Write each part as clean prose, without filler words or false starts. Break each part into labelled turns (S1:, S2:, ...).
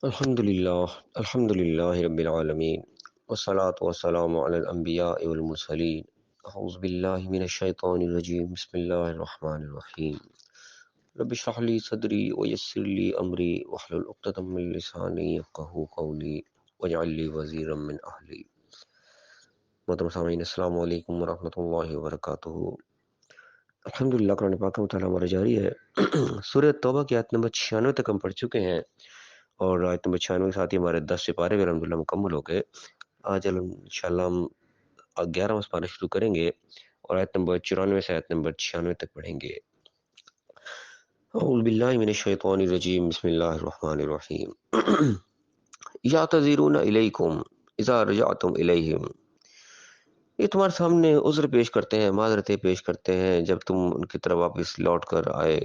S1: الحمد للہ رب العالمین والصلاة والسلام علی الانبیاء والمرسلین اعوذ باللہ من الشیطان الرجیم بسم اللہ الرحمن الرحیم رب اشرح لی صدری ویسر لی امری واحلل عقدۃ من لسانی یفقہوا قولی واجعل لی وزیرا من اہلی۔ محترم سامعین، السلام علیکم ورحمۃ اللہ وبرکاتہ۔ الحمدللہ، قرآن پاک کا مطالعہ ہمارا جاری ہے۔ سورہ توبہ کی آیت نمبر 96 تک ہم پڑھ چکے ہیں، اور آیت نمبر 96 کے ساتھ ہی ہمارے 10 سپارے بھی الحمدللہ مکمل ہو گئے۔ آج انشاءاللہ ہم 11واں سپارہ شروع کریں گے اور آیت نمبر 94 سے آیت نمبر 96 تک پڑھیں گے۔ اعوذ باللہ من الشیطان الرجیم، بسم اللہ الرحمن الرحیم۔ یعتذرون الیکم اذا رجعتم الیہم، یہ تمہارے سامنے عذر پیش کرتے ہیں، معذرتیں پیش کرتے ہیں جب تم ان کی طرف واپس لوٹ کر آئے،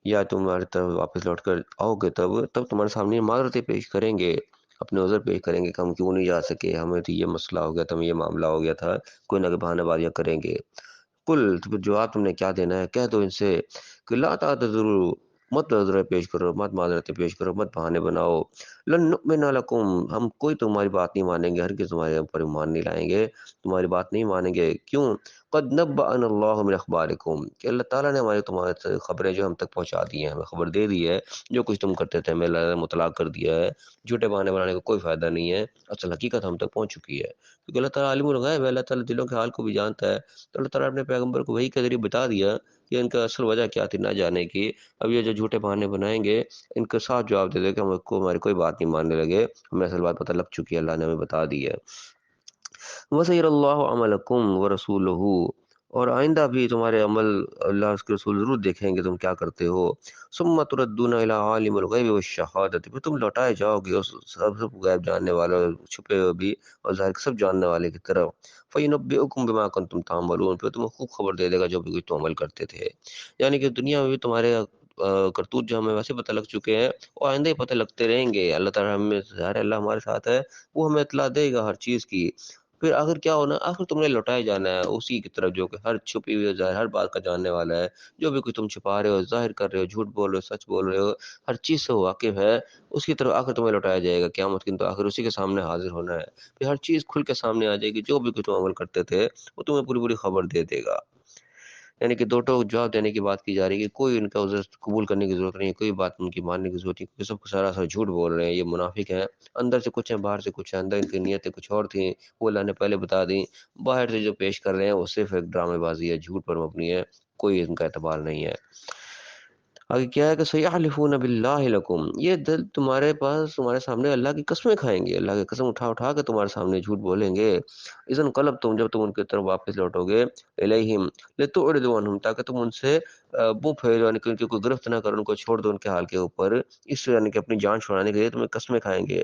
S1: یا تمہاری طرف واپس لوٹ کر آؤ گے تب تمہارے سامنے معذرتیں پیش کریں گے، اپنے عذر پیش کریں گے کہ ہم کیوں نہیں جا سکے، ہمیں تو یہ مسئلہ ہو گیا تھا، ہمیں یہ معاملہ ہو گیا تھا، کوئی نہ کوئی بہانے بازیاں کریں گے۔ کل، تو جواب تم نے کیا دینا ہے، کہہ دو ان سے کہ لا تعتذروا، مت عذر پیش کرو، مت معذرتیں پیش کرو، مت بہانے بناؤ۔ لن نؤمن لکم، ہم کوئی تمہاری بات نہیں مانیں گے، ہرگز تمہارے اوپر ایمان نہیں لائیں گے، تمہاری بات نہیں مانیں گے۔ کیوں؟ قد نبأنا اللہ من اخبارکم، کہ اللہ تعالیٰ نے ہماری تمہارے خبریں جو ہم تک پہنچا دی ہیں، ہمیں خبر دے دی ہے، جو کچھ تم کرتے تھے ہمیں اللہ نے مطلع کر دیا ہے، جھوٹے بہانے بنانے کا کوئی فائدہ نہیں ہے، اصل حقیقت ہم تک پہنچ چکی ہے، کیونکہ اللہ تعالیٰ عالم الغیب ہے، اللہ تعالیٰ دلوں کے حال کو بھی جانتا ہے۔ تو اللہ تعالیٰ اپنے پیغمبر کو وحی کے ذریعے بتا دیا کہ ان کا اصل وجہ کیا تھی نہ جانے کی۔ اب یہ جو جھوٹے بہانے بنائیں گے، ان کا ساتھ جواب دے دے کہ ہم کو ہماری کوئی بات نہیں ماننے لگے، ہمیں اصل بات پتہ لگ چکی ہے، اللہ نے ہمیں بتا دی ہے۔ وَسَيَرَ اللَّهُ عَمَلَكُمْ وَرَسُولُهُ، اور آئندہ بھی تمہارے عمل اللہ اس کے رسول ضرور دیکھیں گے تم کیا کرتے ہو۔ ثُمَّ تُرَدُّونَ إِلَىٰ عَالِمِ الْغَيْبِ وَالشَّهَادَةِ، پھر تم لوٹائے جاؤ گے اس سب غیب جاننے والے، چھپے ہوئے بھی اور ظاہر سب جاننے والے کی طرف۔ فَيُنَبِّئُكُم بِمَا كُنتُمْ تَعْمَلُونَ، پھر تمہیں خوب خبر دے دے گا جو بھی کچھ تم عمل کرتے تھے۔ یعنی کہ دنیا میں بھی تمہارے کرتوت جو ہمیں ویسے پتہ لگ چکے ہیں، وہ آئندہ ہی پتہ لگتے رہیں گے۔ اللہ تعالیٰ ہمیں ظاہر اللہ ہمارے ساتھ ہے، وہ ہمیں اطلاع دے گا ہر چیز کی۔ پھر آخر کیا ہونا، آخر تم نے لوٹائے جانا ہے اسی کی طرف جو کہ ہر چھپی ہوئی ظاہر ہر بات کا جاننے والا ہے، جو بھی کچھ تم چھپا رہے ہو، ظاہر کر رہے ہو، جھوٹ بول رہے ہو، سچ بول رہے ہو، ہر چیز سے وہ واقف ہے، اس کی طرف آخر تمہیں لوٹایا جائے گا قیامت کے دن، تو آخر اسی کے سامنے حاضر ہونا ہے، پھر ہر چیز کھل کے سامنے آ جائے گی، جو بھی کچھ تم عمل کرتے تھے وہ تمہیں پوری پوری خبر دے دے گا۔ یعنی کہ دو ٹوک جواب دینے کی بات کی جا رہی ہے کہ کوئی ان کا عذر قبول کرنے کی ضرورت نہیں ہے، کوئی بات ان کی ماننے کی ضرورت نہیں، کیونکہ سب کو سراسر جھوٹ بول رہے ہیں، یہ منافق ہیں، اندر سے کچھ ہیں باہر سے کچھ ہیں، اندر ان کی نیتیں کچھ اور تھیں، وہ اللہ نے پہلے بتا دیں، باہر سے جو پیش کر رہے ہیں وہ صرف ایک ڈرامے بازی ہے، جھوٹ پر مبنی ہے، کوئی ان کا اعتبار نہیں ہے۔ آگے کیا ہے کہ سیحلفون باللہ لکم، یہ دل تمہارے پاس تمہارے سامنے اللہ کی قسمیں کھائیں گے، اللہ کی قسم اٹھا اٹھا کے تمہارے سامنے جھوٹ بولیں گے۔ اذن قلب تم، جب تم ان کی طرف واپس لوٹو گے، الیہم لتعرضوا عنہم، تاکہ تم ان سے منہ پھیرو، یعنی کہ ان کی کوئی گرفت نہ کرو، ان کو چھوڑ دو ان کے حال کے اوپر، اس یعنی کہ اپنی جان چھڑانے کے لیے تمہیں قسمیں کھائیں گے۔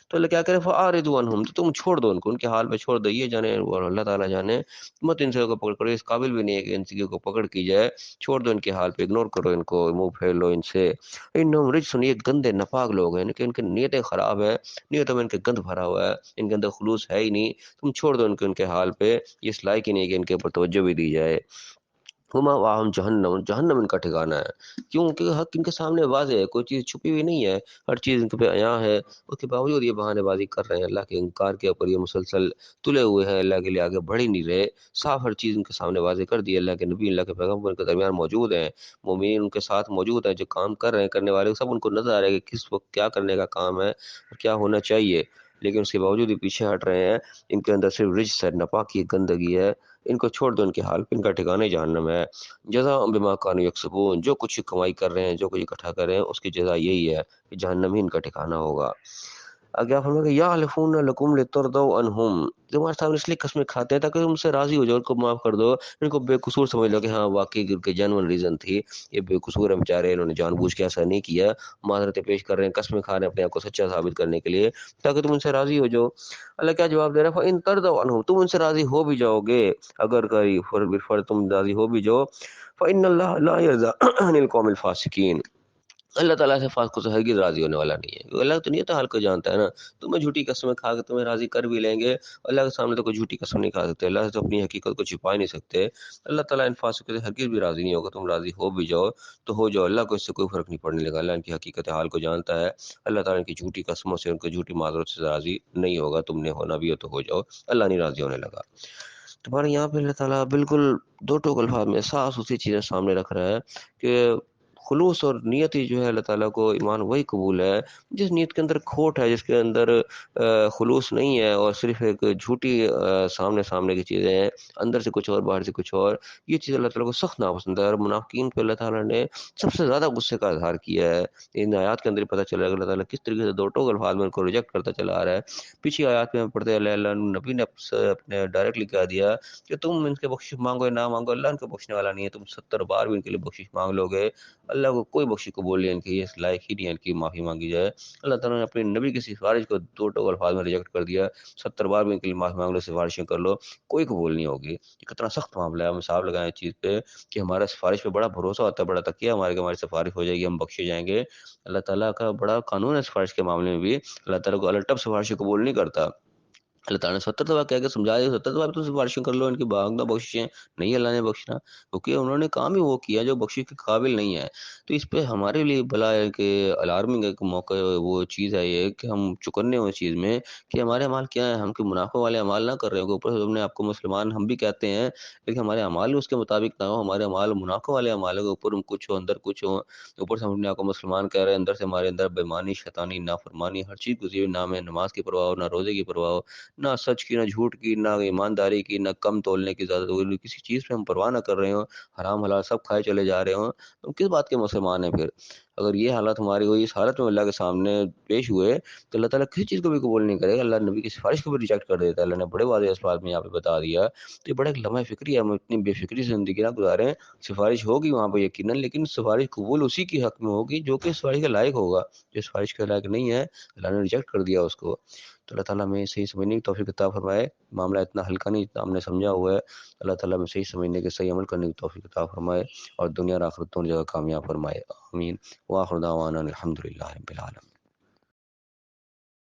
S1: تو اللہ کیا کرے، فاعرضوا عنہم، تو تم چھوڑ دو ان کو، ان کے حال پہ چھوڑ دو، یہ جانے اور اللہ تعالیٰ جانے، مت ان سے کو پکڑ کرو، اس قابل بھی نہیں ہے کہ ان سے کو پکڑ کی جائے، چھوڑ دو ان کے حال پہ، اگنور کرو ان کو، منہ پھیر لو ان سے۔ انہم رجسن، یہ گندے ناپاک لوگ ہیں، یعنی کہ ان کی نیتیں خراب ہیں، نیتوں میں ان کے گند بھرا ہوا ہے، ان کے اندر خلوص ہے ہی نہیں، تم چھوڑ دو ان کے حال پہ، یہ اس لائق ہی نہیں کہ ان کے اوپر توجہ بھی دی جائے۔ ہما واہم جہنم، جہنم ان کا ٹھکانہ ہے، کیونکہ حق ان کے سامنے واضح ہے، کوئی چیز چھپی ہوئی نہیں ہے، ہر چیز ان کے پہ عیاں ہے، اس کے باوجود یہ بہانے بازی کر رہے ہیں، اللہ کے انکار کے اوپر یہ مسلسل تلے ہوئے ہیں، اللہ کے لیے آگے بڑھ ہی نہیں رہے، صاف ہر چیز ان کے سامنے واضح کر دی، اللہ کے نبی اللہ کے پیغمبر کے درمیان موجود ہیں، مومنین ان کے ساتھ موجود ہیں، جو کام کر رہے ہیں کرنے والے سب ان کو نظر آ رہا ہے کہ کس وقت کیا کرنے کا کام ہے اور کیا ہونا چاہیے، لیکن اس کے باوجود یہ پیچھے ہٹ رہے ہیں، ان کے اندر صرف رجس ہے، ناپاکی گندگی ہے، ان کو چھوڑ دو ان کے حال پہ، ان کا ٹھکانہ جہنم ہے۔ جزاء بما كانوا یکسبون، جو کچھ کمائی کر رہے ہیں، جو کچھ اکٹھا کر رہے ہیں، اس کی جزا یہی ہے کہ جہنم ہی ان کا ٹھکانہ ہوگا۔ آگے آپ فرمائیں کہ یحلفون لکم لترضوا عنہم، تمہارے سامنے اس لیے قسمیں کھاتے ہیں تاکہ تم سے راضی ہو جاؤ، ان کو معاف کر دو، ان کو بے قصور سمجھ لو کہ ہاں واقعی ان کے جینون ریزن تھی، یہ بے قصور ہیں بیچارے، انہوں نے جان بوجھ کے ایسا نہیں کیا، معذرتیں پیش کر رہے ہیں، قسمیں کھا رہے ہیں اپنے آپ کو سچا ثابت کرنے کے لیے تاکہ تم ان سے راضی ہو جاؤ۔ اللہ کیا جواب دے رہا ہے، فَإِن ترضوا عنہم، تم ان سے راضی ہو بھی جاؤ گے، اگر کوئی بالفرض تم راضی ہو بھی جاؤ، فَإِنَّ اللَّهَ لَا يَرْضَىٰ عَنِ الْقَوْمِ الْفَاسِقِينَ، اللہ تعالیٰ سے خاص کو ہرگز راضی ہونے والا نہیں ہے، کیونکہ اللہ تو نیت حال کو جانتا ہے نا۔ تمہیں جھوٹی قسمیں کھا کے تمہیں راضی کر بھی لیں گے، اللہ کے سامنے تو کوئی جھوٹی قسم نہیں کھا سکتے، اللہ سے تو اپنی حقیقت کو چھپا ہی نہیں سکتے۔ اللہ تعالیٰ ان فاسقوں سے ہرگز بھی راضی نہیں ہوگا، تم راضی ہو بھی جاؤ تو ہو جاؤ، اللہ کو اس سے کوئی فرق نہیں پڑنے لگا، اللہ ان کی حقیقت حال کو جانتا ہے، اللہ تعالیٰ ان کی جھوٹی قسموں سے، ان کی جھوٹی معذرت سے راضی نہیں ہوگا، تم نے ہونا بھی ہو تو ہو جاؤ، اللہ نہیں راضی ہونے لگا۔ تمہارے یہاں پہ اللہ تعالیٰ بالکل دو ٹوک الفاظ میں صاف اسی چیزیں سامنے رکھ رہا ہے کہ خلوص اور نیت ہی جو ہے اللہ تعالیٰ کو ایمان وہی قبول ہے جس نیت کے اندر کھوٹ ہے، جس کے اندر خلوص نہیں ہے اور صرف ایک جھوٹی سامنے سامنے کی چیزیں ہیں، اندر سے کچھ اور باہر سے کچھ اور، یہ چیز اللہ تعالیٰ کو سخت ناپسند ہے۔ اور منافقین پہ اللہ تعالیٰ نے سب سے زیادہ غصے کا اظہار کیا ہے۔ ان آیات کے اندر پتہ چلا کہ اللہ تعالیٰ کس طریقے سے دو ٹوک الفاظ میں ان کو ریجیکٹ کرتا چلا آ رہا ہے۔ پیچھے آیات میں پڑھتے اللہ نبی نے اپنے ڈائریکٹلی کہہ دیا کہ تم ان کے بخشش مانگو یا نہ مانگو، اللہ ان کو بخشنے والا نہیں ہے، تم 70 بار بھی ان کے لیے بخشش مانگ لو گے، اللہ کو کوئی بخشش قبول نہیں ہے، ان کی اس لائق ہی نہیں ہے ان کی معافی مانگی جائے۔ اللہ تعالیٰ نے اپنے نبی کی سفارش کو دو ٹوک الفاظ میں ریجیکٹ کر دیا، 70 بار بھی ان کے لیے معافی مانگ لو، سفارشیں کر لو، کوئی قبول نہیں ہوگی۔ یہ کتنا سخت معاملہ ہے، ہم حساب لگائیں اس چیز پہ کہ ہمارا سفارش پہ بڑا بھروسہ ہوتا ہے، بڑا تکیہ ہمارے کہ ہماری سفارش ہو جائے گی، ہم بخشے جائیں گے۔ اللہ تعالیٰ کا بڑا قانون ہے سفارش کے معاملے میں بھی، اللہ تعالیٰ کو الٹب سفارشیں قبول نہیں کرتا۔ اللہ تعالیٰ نے 70 دفعہ کہہ کے سمجھا دیا، 70 دفعہ تم سفارشیں کر لو، ان کی مانگنا بخشیں نہیں، اللہ نے بخشنا، کیونکہ انہوں نے کام ہی وہ کیا جو بخشش کے قابل نہیں ہے۔ تو اس پہ ہمارے لیے بلا ہے کہ الارمنگ ایک موقع وہ چیز ہے یہ کہ ہم چکنے ہوں اس چیز میں کہ ہمارے اعمال کیا ہیں، ہم کہ منافع والے اعمال نہ کر رہے ہوں، اوپر سے ہم نے آپ کو مسلمان ہم بھی کہتے ہیں، لیکن ہمارے اعمال بھی اس کے مطابق نہ ہو، ہمارے اعمال منافع والے اعمال کے اوپر ہم کچھ ہو اندر کچھ ہو، اوپر سے ہم اپنے آپ کو مسلمان کہہ رہے ہیں، اندر سے ہمارے اندر بےمانی، شیطانی، نافرمانی، ہر چیز گزری ہوئی، نہ ہمیں نماز کی پرواہ ہو، نہ روزے کی پرواہ ہو، نہ سچ کی، نہ جھوٹ کی، نہ ایمانداری کی، نہ کم تولنے کی، زیادہ تولنے کی، کسی چیز پہ ہم پرواہ نہ کر رہے ہوں، حرام حلال سب کھائے چلے جا رہے ہوں، تو کس بات کے مسلمان ہیں پھر؟ اگر یہ حالت ہماری ہوئی، اس حالت میں اللہ کے سامنے پیش ہوئے تو اللہ تعالیٰ کسی چیز کو بھی قبول نہیں کرے گا، اللہ نبی کی سفارش کو بھی ریجیکٹ کر دیتا ہے۔ اللہ نے بڑے واضح الفاظ میں یہاں پہ بتا دیا، تو یہ بڑا ایک لمحہ فکری ہے، ہم اتنی بے فکری سے زندگی نہ گزاریں۔ سفارش ہوگی وہاں پہ یقیناً، لیکن سفارش قبول اسی کی حق میں ہوگی جو کہ سفارش کے لائق ہوگا، جو سفارش کے لائق نہیں ہے اللہ نے ریجیکٹ کر دیا اس کو۔ تو اللہ تعالیٰ ہمیں صحیح سمجھنے کی توفیق عطا فرمائے، معاملہ اتنا ہلکا نہیں اتنا ہم نے سمجھا ہوا ہے، اللہ تعالیٰ ہمیں صحیح سمجھنے کے صحیح عمل کرنے کی توفیق عطا فرمائے اور دنیا اور آخرت دونوں جگہ کامیاب فرمائے، آمین۔ وآخر دعوانا الحمد للہ رب العالمین۔